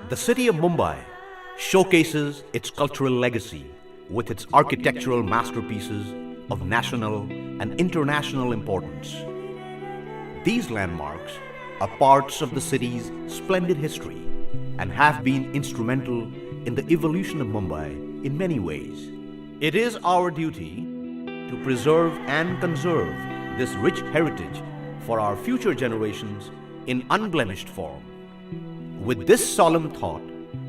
The city of Mumbai showcases its cultural legacy with its architectural masterpieces of national and international importance. These landmarks are parts of the city's splendid history and have been instrumental in the evolution of Mumbai in many ways. It is our duty to preserve and conserve this rich heritage for our future generations in unblemished form. With this solemn thought,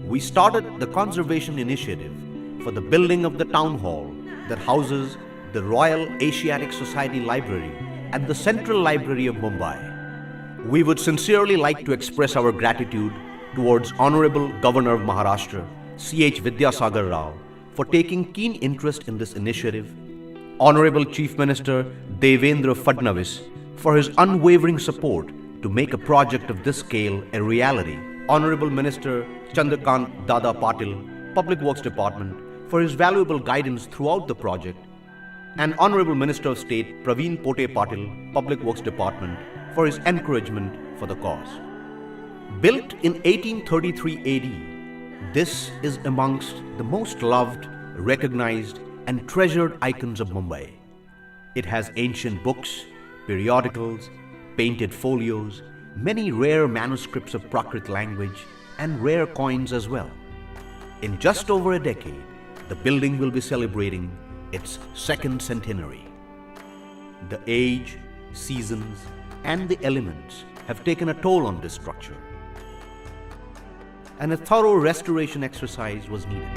we started the conservation initiative for the building of the town hall that houses the Royal Asiatic Society Library and the Central Library of Mumbai. We would sincerely like to express our gratitude towards Honorable Governor of Maharashtra, C.H. Vidyasagar Rao, for taking keen interest in this initiative, Honorable Chief Minister Devendra Fadnavis for his unwavering support to make a project of this scale a reality, Honorable Minister Chandrakant Dada Patil, Public Works Department, for his valuable guidance throughout the project, and Honorable Minister of State Praveen Pote Patil, Public Works Department, for his encouragement for the cause. Built in 1833 AD, this is amongst the most loved, recognized, and treasured icons of Mumbai. It has ancient books, periodicals, painted folios, many rare manuscripts of Prakrit language, and rare coins as well. In just over a decade, the building will be celebrating its second centenary. The age, seasons, and the elements have taken a toll on this structure, and a thorough restoration exercise was needed.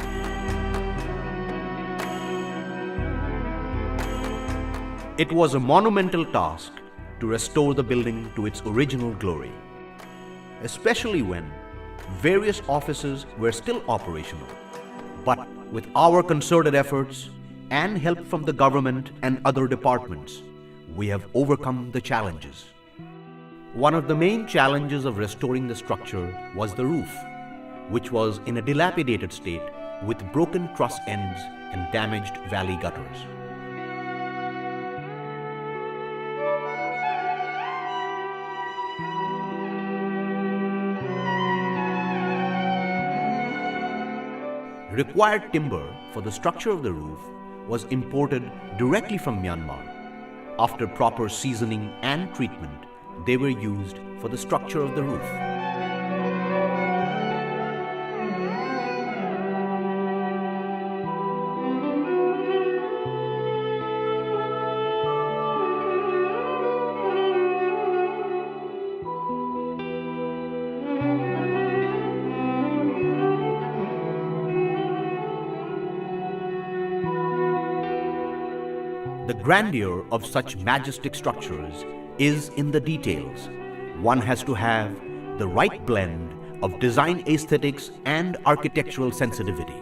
It was a monumental task to restore the building to its original glory, especially when various offices were still operational. But with our concerted efforts and help from the government and other departments, we have overcome the challenges. One of the main challenges of restoring the structure was the roof, which was in a dilapidated state with broken truss ends and damaged valley gutters. Required timber for the structure of the roof was imported directly from Myanmar. After proper seasoning and treatment, they were used for the structure of the roof. The grandeur of such majestic structures is in the details. One has to have the right blend of design aesthetics and architectural sensitivity.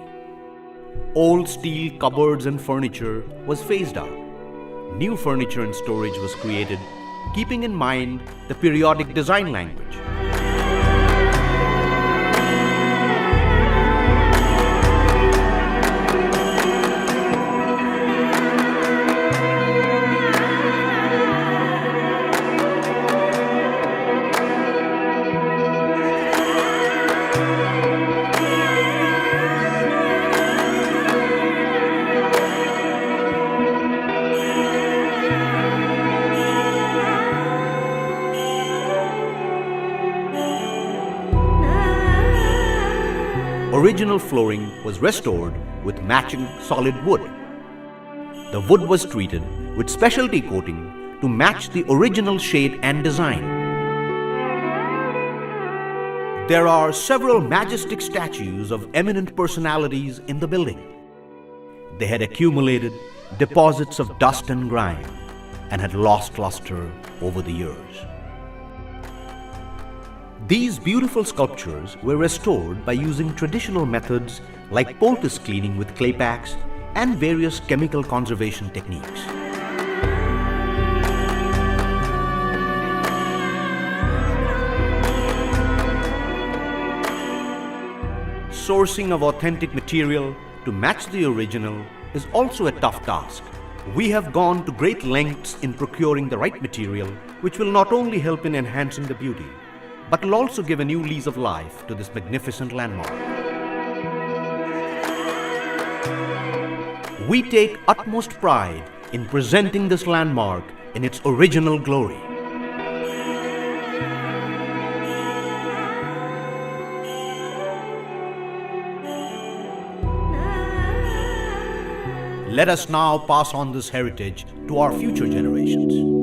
Old steel cupboards and furniture was phased out. New furniture and storage was created, keeping in mind the periodic design language. Original flooring was restored with matching solid wood. The wood was treated with specialty coating to match the original shade and design. There are several majestic statues of eminent personalities in the building. They had accumulated deposits of dust and grime and had lost luster over the years. These beautiful sculptures were restored by using traditional methods like poultice cleaning with clay packs and various chemical conservation techniques. Sourcing of authentic material to match the original is also a tough task, We have gone to great lengths in procuring the right material, which will not only help in enhancing the beauty, but will also give a new lease of life to this magnificent landmark. We take utmost pride in presenting this landmark in its original glory. Let us now pass on this heritage to our future generations.